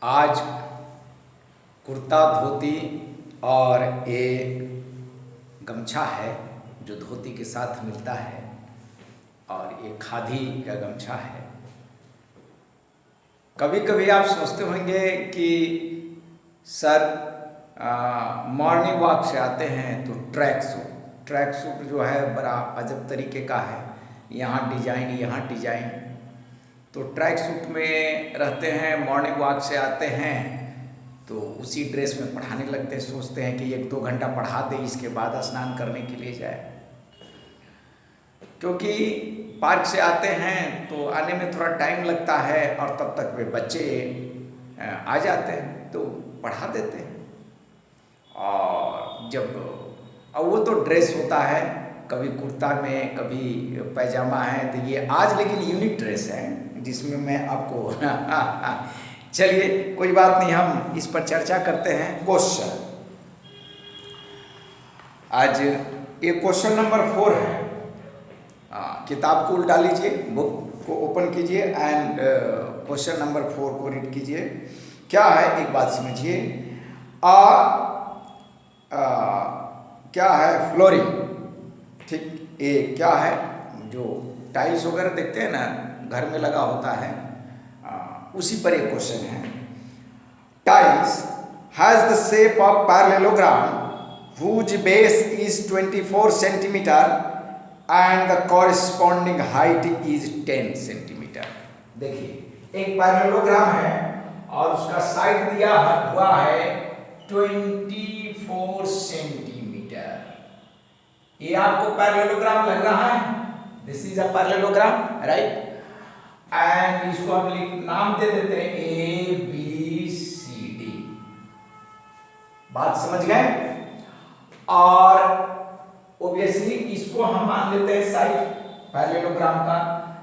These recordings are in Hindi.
आज कुर्ता धोती और ये गमछा है जो धोती के साथ मिलता है और ये खादी का गमछा है। कभी कभी आप सोचते होंगे कि सर मॉर्निंग वॉक से आते हैं तो ट्रैक सूट जो है बड़ा अजब तरीके का है, यहाँ डिजाइन। तो ट्रैक सूट में रहते हैं, मॉर्निंग वॉक से आते हैं तो उसी ड्रेस में पढ़ाने लगते हैं। सोचते हैं कि 1-2 घंटा पढ़ा दे, इसके बाद स्नान करने के लिए जाए, क्योंकि पार्क से आते हैं तो आने में थोड़ा टाइम लगता है और तब तक वे बच्चे आ जाते हैं तो पढ़ा देते हैं। और अब वो तो ड्रेस होता है, कभी कुर्ता में कभी पैजामा है, तो ये आज लेकिन यूनिक ड्रेस है जिसमें मैं आपको चलिए कोई बात नहीं, हम इस पर चर्चा करते हैं। क्वेश्चन आज ये क्वेश्चन नंबर 4 है। किताब को उल्टा लीजिए, बुक को ओपन कीजिए एंड क्वेश्चन नंबर 4 को रीड कीजिए। क्या है एक बात समझिए, क्या है फ्लोरिंग, ठीक, ये क्या है जो टाइल्स वगैरह देखते हैं ना घर में लगा होता है, उसी पर एक क्वेश्चन है। Tiles has the shape of parallelogram whose base is 24 centimeter and the corresponding height is 10 centimeter। देखिए एक पैरेललोग्राम है और उसका साइड दिया हुआ है 24 सेंटीमीटर। ये आपको पैरेललोग्राम लग रहा है, this is a parallelogram, right. And इसको हम नाम दे देते हैं ABCD। बात समझ गए? और ऑब्वियसली इसको हम मान लेते हैं साइड पैरेललोग्राम का।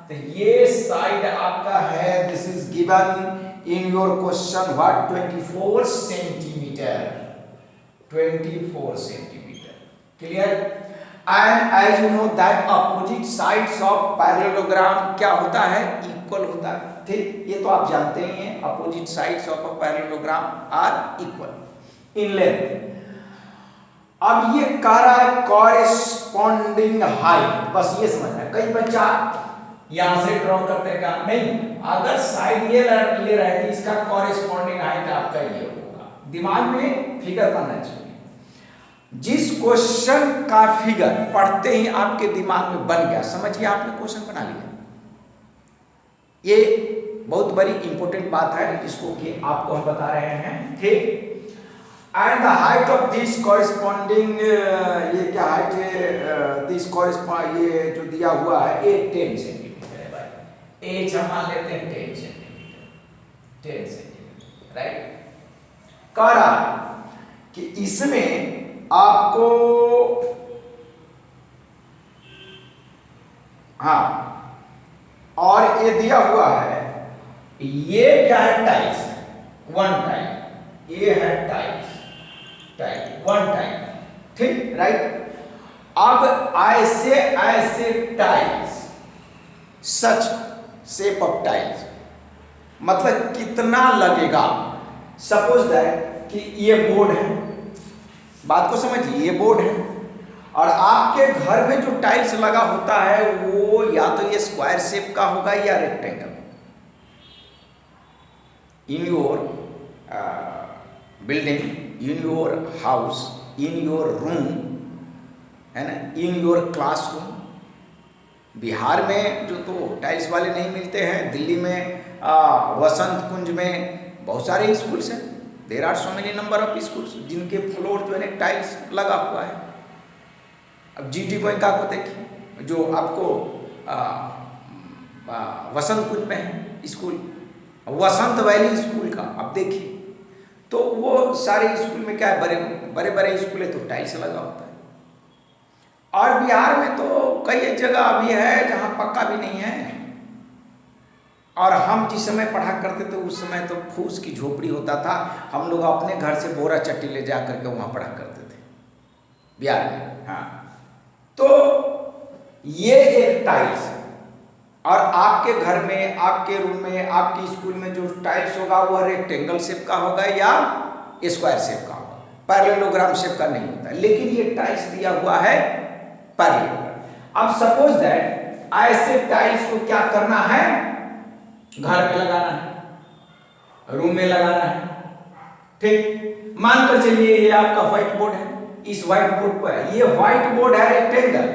तो ये साइड आपका है, this is given in your question, what 24 centimetre, 24 centimetre, clear. And as you know that opposite sides of parallelogram क्या होता है, इक्वल होता है, ठीक, ये तो आप जानते ही हैं। Opposite sides of a parallelogram are equal in length. अब ये कह रहा है कॉरेस्पॉन्डिंग हाइट, बस ये समझना है। कई बच्चा यहां से ड्रॉ करते का नहीं, अगर साइड ये ले रहे थे, इसका कॉरेस्पॉन्डिंग हाइट आपका ये होगा। दिमाग में फिगर बनना चाहिए। जिस क्वेश्चन का फिगर पढ़ते ही आपके दिमाग में बन गया, समझिए आपने क्वेश्चन बना लिया। ये बहुत बड़ी इंपॉर्टेंट बात है जिसको कि आपको हम बता रहे हैं, ठीक। And the height of this corresponding, ये क्या हाइट है, दिस कॉरेस्पॉन्ड, ये जो दिया हुआ है 10 सेंटीमीटर है भाई। एज हम मान लेते हैं 10 सेंटीमीटर, 10 सेंटीमीटर, राइट। कह रहा है कि इसमें आपको और ये दिया हुआ है, ये क्या है, टाइल्स, 1 टाइल, ये है टाइल्स, 1 टाइल, ठीक, राइट। अब ऐसे tiles, such shape of tiles, मतलब कितना लगेगा। सपोज दैट कि ये बोर्ड है, बात को समझिए, ये बोर्ड है और आपके घर में जो टाइल्स लगा होता है वो या तो ये स्क्वायर शेप का होगा या rectangle. In your building, in your house, in your room, है ना, इन योर क्लासरूम। बिहार में जो तो टाइल्स वाले नहीं मिलते हैं, दिल्ली में वसंत कुंज में बहुत सारे स्कूल्स हैं। There are so many number of schools जिनके फ्लोर जो है टाइल्स लगा हुआ है। अब GT गोयनका को देखिए, जो आपको वसंत कुंज में है स्कूल, वसंत वैली स्कूल का अब देखिए, तो वो सारे स्कूल में क्या है, बड़े स्कूल है तो टाइल्स लगा होता है। और बिहार में तो कई जगह अभी है जहाँ पक्का भी नहीं है। और हम जिस समय पढ़ा करते थे उस समय तो फूस की झोपड़ी होता था, हम लोग अपने घर से बोरा चट्टी ले जा करके वहाँ पढ़ा करते थे बिहार में। हाँ, तो ये एक टाइल्स और आपके घर में, आपके रूम में, आपके स्कूल में जो टाइल्स होगा वह रेक्टेंगल शेप का होगा या स्क्वायर शेप का होगा, पैरेललोग्राम शेप का नहीं होता। लेकिन ये टाइल्स दिया हुआ है पैरेललोग्राम। अब सपोज दैट ऐसे टाइल्स को क्या करना है, घर में लगाना है, रूम में लगाना है, ठीक। मानकर चलिए ये आपका व्हाइट बोर्ड है, इस व्हाइट बोर्ड पर, ये व्हाइट बोर्ड है रेक्टेंगल,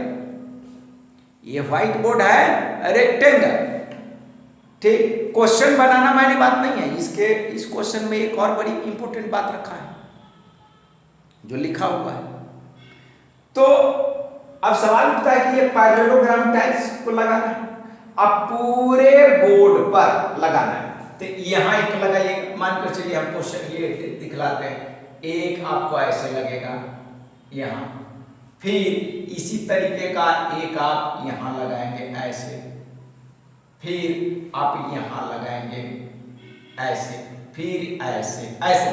ये व्हाइट बोर्ड है रेक्टेंगल, ठीक। क्वेश्चन बनाना मैंने बात नहीं है, इस क्वेश्चन में एक और बड़ी इंपॉर्टेंट बात रखा है जो लिखा हुआ है। तो अब सवाल उठता है कि ये पैरेललोग्राम टाइल्स को लगाना है, अब पूरे बोर्ड पर लगाना है। तो यहां एक लगाइए, मानकर चलिए हम क्वेश्चन ये दिखलाते हैं, एक आपको ऐसे लगेगा यहां, फिर इसी तरीके का एक आप यहां लगाएंगे ऐसे, फिर आप यहां लगाएंगे ऐसे, फिर ऐसे ऐसे।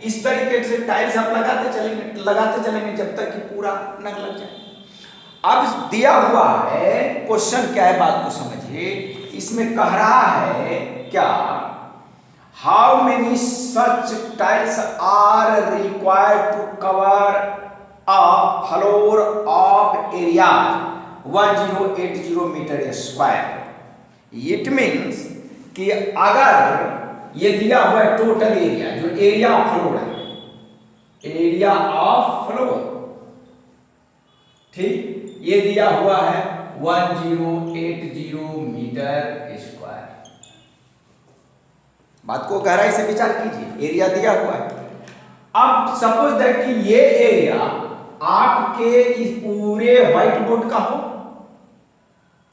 इस तरीके से टाइल्स आप लगाते चलेंगे जब तक कि पूरा नग लग जाए। अब दिया हुआ है क्वेश्चन क्या है, बात को समझिए। इसमें कह रहा है क्या, how many such tiles are required to cover a floor of area 1080 metre square. It means कि अगर ये दिया हुआ है टोटल एरिया, जो एरिया ऑफ फ्लोर है, एरिया ऑफ फ्लोर, ठीक, ये दिया हुआ है 1080 मीटर स्क्वायर। बात को गहराई से विचार कीजिए, एरिया दिया हुआ है। अब सपोज दैट कि ये एरिया आपके इस पूरे व्हाइट बोर्ड का हो,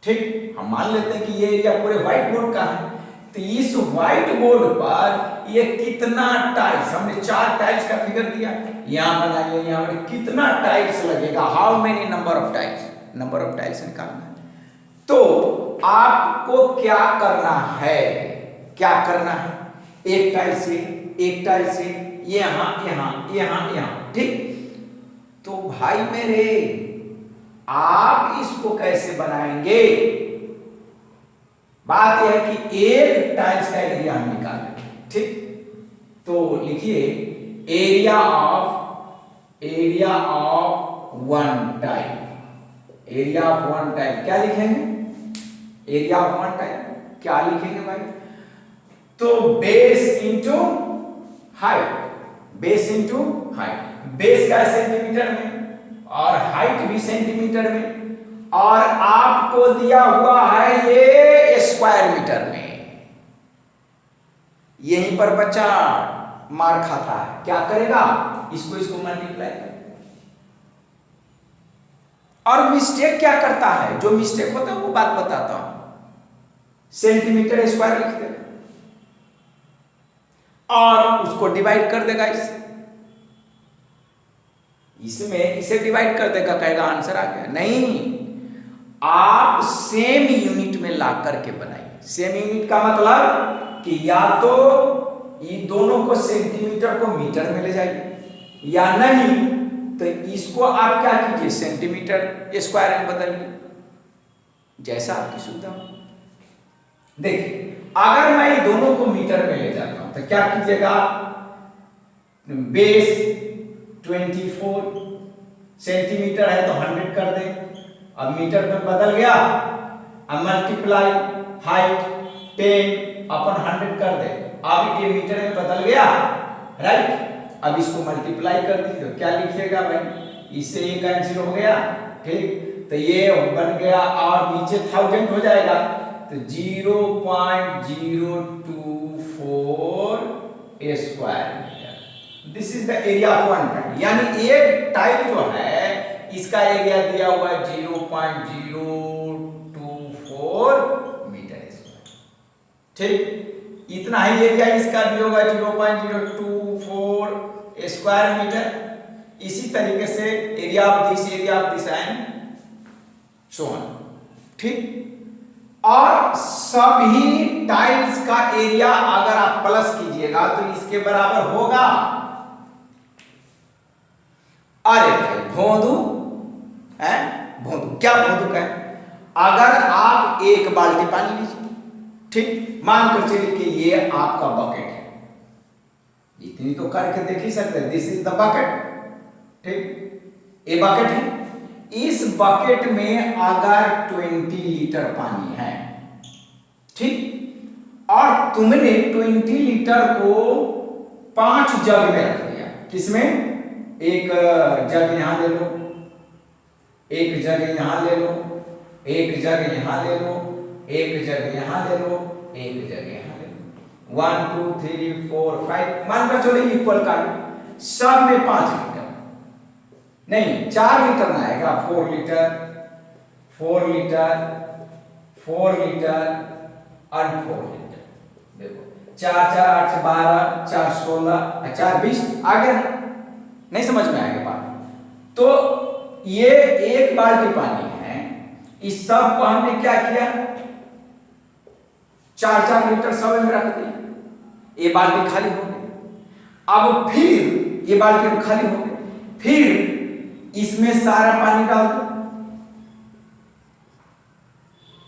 ठीक, हम मान लेते हैं कि ये एरिया पूरे व्हाइट बोर्ड का है। तो इस व्हाइट बोर्ड पर ये कितना टाइल्स, हमने 4 टाइल्स का फिगर दिया, यहां बनाइए, यहां पर कितना टाइल्स लगेगा, how many number of tiles, number of tiles निकालना है। तो आपको क्या करना है, क्या करना है, एक टाइल से, एक टाइल से, यहां यहां यहां यहां, ठीक। तो भाई मेरे, आप इसको कैसे बनाएंगे, बात यह है कि एक टाइल्स का एरिया हम निकालेंगे, ठीक। तो लिखिए area of one tile, area of one tile क्या लिखेंगे, एरिया ऑफ वन टाइल क्या लिखेंगे भाई, तो base into height, base into height, base का सेंटीमीटर में और हाइट भी सेंटीमीटर में, और आपको दिया हुआ है ये स्क्वायर मीटर में। यहीं पर बच्चा मार खाता है, क्या करेगा, इसको मल्टीप्लाई कर। और मिस्टेक क्या करता है, जो मिस्टेक होता है वो बात बताता हूं, सेंटीमीटर स्क्वायर लिख देगा और उसको डिवाइड कर देगा इसमें इसे डिवाइड कर देगा, कहेगा आंसर आ गया। नहीं, आप सेम यूनिट में ला करके बनाइए। सेम यूनिट का मतलब कि या तो ये दोनों को सेंटीमीटर को मीटर में ले जाइए, या नहीं तो इसको आप क्या कीजिए, सेंटीमीटर स्क्वायर में बदलिए, जैसा आपकी सुविधा हो। देखिए, अगर मैं इन दोनों को मीटर में ले जाता हूं तो क्या कीजिएगा, बेस 24 सेंटीमीटर है तो 100 कर दें, अब मीटर में बदल गया, अब मल्टीप्लाई हाइट 10 अपन 100 कर दे, अब ये मीटर में बदल गया, राइट। अब इसको मल्टीप्लाई कर दीजिए, तो क्या लिखिएगा भाई, इससे ये कैंसिल हो गया, ठीक, तो ये बन गया और नीचे 1000 हो जाएगा, तो 0.024 square metre. This is the area of one tile, यानी एक टाइल जो है इसका एरिया दिया हुआ है 0.024 मीटर स्क्वायर, ठीक। इतना ही एरिया इसका भी होगा 0.024 स्क्वायर मीटर। इसी तरीके से area of this and so on, ठीक। और सभी टाइल्स का एरिया अगर आप प्लस कीजिएगा तो इसके बराबर होगा, अरे भाई भोंदू है, भोंदू क्या भोंदू का है, अगर आप एक बाल्टी पानी लीजिए, ठीक, मानकर चलिए कि ये आपका बकेट है, इतनी तो करके देख ही सकते हैं, दिस इज द बकेट, ठीक, ये बकेट है। इस बकेट में अगर 20 लीटर पानी है, ठीक, और तुमने 20 लीटर को 5 जग में रख दिया, किसमें, एक जग यहां ले लो, एक जग यहां ले लो, एक जग यहां ले लो, एक जग यहां ले लो, एक जग यहां ले लो, 1 2 3 4 5, मानकर चलो इक्वल का सब में 5 लीटर नहीं 4 लीटर ना आएगा, 4 लीटर 4 लीटर 4 लीटर और 4 लीटर, देखो 4 4 8 12 4 16 4 20 आ गया, नहीं समझ में आएगा बात। तो ये एक बाल्टी पानी है, इस सब को हमने क्या किया, 4 4 लीटर सब में रख दिया, ये बाल्टी खाली हो गई। अब फिर ये बाल्टी खाली हो गई, फिर इसमें सारा पानी डाल दो,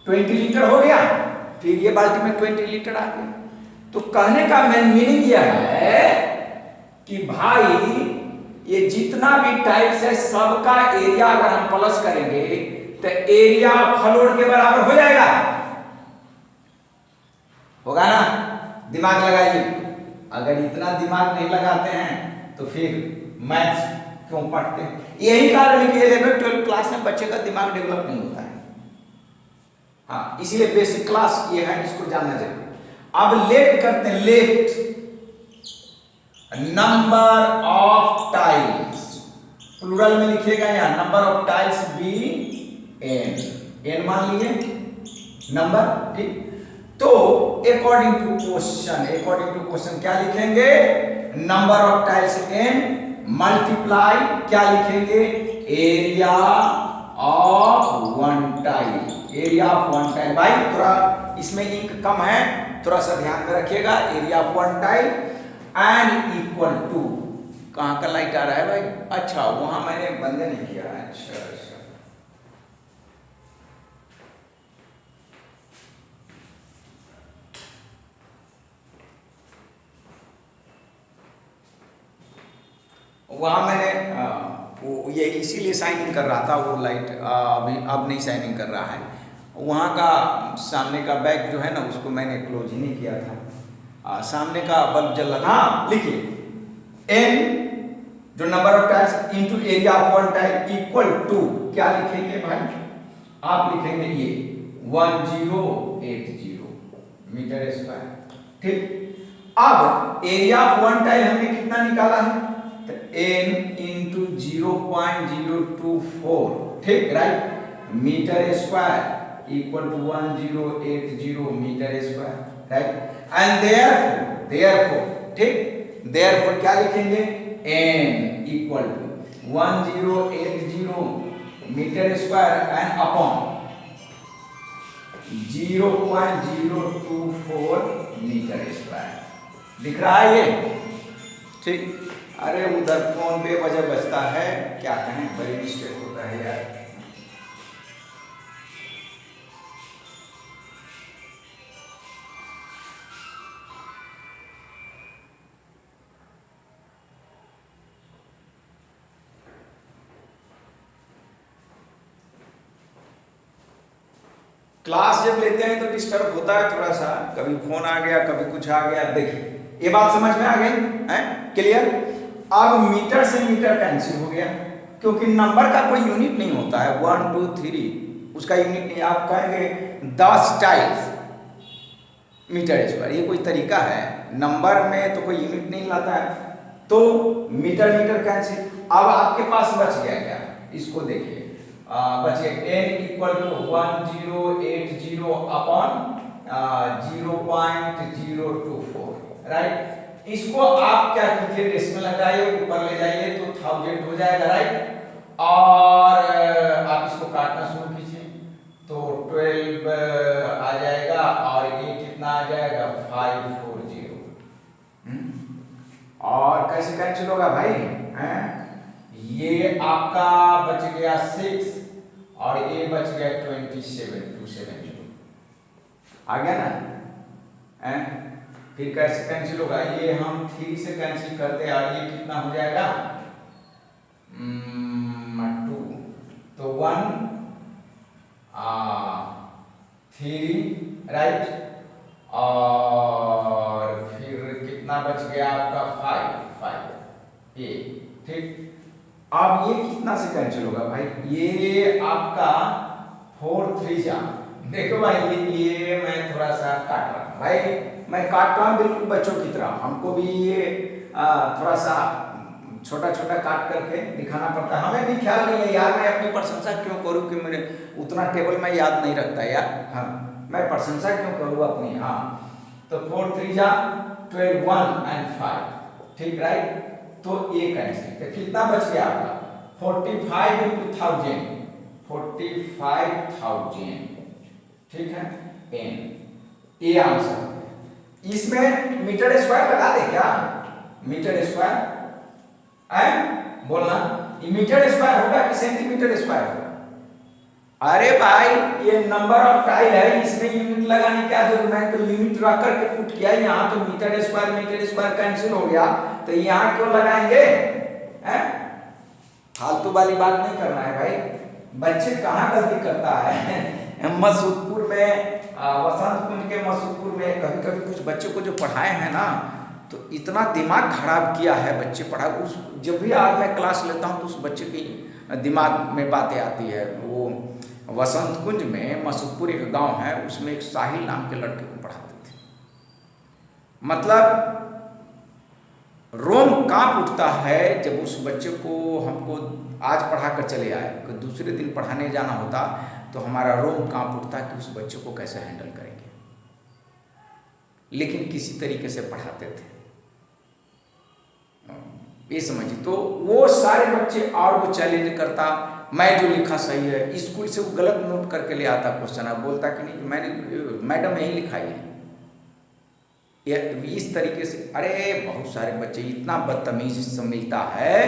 20 लीटर हो गया, फिर ये बाल्टी में 20 लीटर आ गया। तो कहने का मेन मीनिंग यह है कि भाई ये जितना भी टाइल्स है सबका एरिया अगर हम प्लस करेंगे तो एरिया फ्लोर के बराबर हो जाएगा, होगा ना, दिमाग लगाइए। अगर इतना दिमाग नहीं लगाते हैं तो फिर मैथ्स क्यों पढ़ते हैं, यही कारण है कि 11 12 क्लास में बच्चे का दिमाग डेवलप नहीं होता है। हाँ, इसीलिए बेसिक क्लास ये है, इसको जानना जरूरी। अब लेट करते हैं, let number of tiles, plural में लिखिएगा यहां, number of tiles be n मान लीजिए नंबर, ठीक। तो अकॉर्डिंग टू क्वेश्चन क्या लिखेंगे, number of tiles n multiply क्या लिखेंगे, area of one tile, area of one tile. भाई थोड़ा इसमें इंक कम है, थोड़ा सा ध्यान में रखिएगा, area of one tile and equal to, कहां का लाइट आ रहा है भाई, अच्छा वहां मैंने बंद नहीं किया है, अच्छा अच्छा, वहां मैंने वो ये इसीलिए साइन इन कर रहा था, वो लाइट अभी अब नहीं साइन इन कर रहा है, वहाँ का सामने का बैक जो है ना उसको मैंने क्लोज ही नहीं किया था, सामने का बल्ब जल रहा था। हाँ लिखिए, एन जो number of tiles into area of one tile equal to क्या लिखेंगे भाई, आप लिखेंगे ये 1080 मीटर स्क्वायर, ठीक। अब एरिया ऑफ वन टाइल हमने कितना निकाला है, तो n इंटू 0.024, ठीक, right, metre square equal to 1080 metre square, right. And therefore, ठीक, देयरफॉर क्या लिखेंगे, n equal to 1080 metre square and upon 0.024 metre square, दिख रहा है ये, ठीक। अरे उधर फोन पे वजह बजता है, क्या कहें, बड़ी मिस्टेक होता है यार। क्लास जब लेते हैं तो डिस्टर्ब होता है थोड़ा सा, कभी फोन आ गया, कभी कुछ आ गया। देखिए ये बात समझ में आ गई है, क्लियर। अब मीटर से मीटर कैंसिल हो गया, क्योंकि नंबर का कोई यूनिट नहीं होता है, 1 2 3 उसका यूनिट नहीं। आप कहेंगे 10 टाइल्स मीटर स्क्वायर, ये कोई तरीका है, नंबर में तो कोई यूनिट नहीं लाता है, तो मीटर मीटर कैंसिल। अब आपके पास बच गया क्या, इसको देखिए, बचे n equal to 1080 upon 0.024, right. इसको आप क्या कीजिए, डेसिमल हटाइए, ऊपर ले जाइए तो 1000 हो जाएगा, राइट। और आप इसको काटना शुरू कीजिए तो 12 आ जाएगा, और ये कितना आ जाएगा 540। और कैसे कैंसिल होगा भाई, हैं? ये आपका बच गया 6 और ये बच गया 270 आ गया ना। फिर कैसे कैंसिल होगा, ये हम 3 से कैंसिल करते हैं और ये कितना हो जाएगा 2, तो 1 3 राइट, और फिर कितना बच गया आपका 5 ये ठीक। अब ये कितना से कैंसिल होगा भाई, ये आपका 4 3 जा, देखो भाई ये मैं थोड़ा सा काट रहा हूँ भाई, मैं काट रहा हूँ बिल्कुल बच्चों की तरह, हमको भी ये थोड़ा सा छोटा छोटा काट करके दिखाना पड़ता है, हमें भी ख्याल नहीं है यार, मैं अपनी प्रशंसा क्यों करूँ कि मेरे उतना टेबल में याद नहीं रखता यार, हाँ मैं प्रशंसा क्यों करूँ अपनी। हाँ तो 4 3 जा 12 1 and 5 ठीक राइट, तो ये कैंसिल, तो कितना बच गया आपका 45 into 1000 45,000 ठीक है एन, ये आंसर। इसमें मीटर स्क्वायर लगा दे क्या, मीटर स्क्वायर बोलना, ये मीटर स्क्वायर होगा कि सेंटीमीटर स्क्वायर होगा। अरे भाई ये नंबर ऑफ टाइल है, इसमें यूनिट लगाने क्या जरूरत है, तो यूनिट रख करके पुट किया, यहाँ तो मीटर स्क्वायर कैंसिल हो गया, तो यहाँ क्यों लगाएंगे, फालतू वाली बात नहीं करना है भाई। बच्चे कहाँ गलती करता है मसूदपुर में, वसंत कुंज के मसूदपुर में कभी कभी कुछ बच्चों को जो पढ़ाए हैं ना, तो इतना दिमाग खराब किया है बच्चे पढ़ा, उस जब भी आज मैं क्लास लेता हूँ तो उस बच्चे की दिमाग में बातें आती है। वो वसंत कुंज में मसूदपुर एक गांव है, उसमें एक साहिल नाम के लड़के को पढ़ाते थे, मतलब रोम कांप उठता है जब उस बच्चे को हमको आज पढ़ा कर चले आए, तो दूसरे दिन पढ़ाने जाना होता तो हमारा रोम कांप उठता कि उस बच्चे को कैसे हैंडल करेंगे, लेकिन किसी तरीके से पढ़ाते थे, ये समझिए। तो वो सारे बच्चे और वो चैलेंज करता, मैं जो लिखा सही है, स्कूल से वो गलत नोट करके ले आता क्वेश्चन, अब बोलता कि नहीं मैंने मैडम यही लिखाई है, इस तरीके से। अरे बहुत सारे बच्चे, इतना बदतमीज मिलता है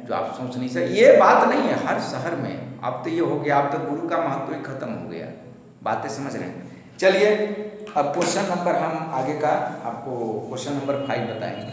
जो आप सोच नहीं सकते। ये बात नहीं है हर शहर में, अब तो ये हो गया, अब तो गुरु का महत्व ही खत्म हो गया, बातें समझ रहे हैं। चलिए अब क्वेश्चन नंबर, हम आगे का आपको क्वेश्चन नंबर 5 बताएंगे।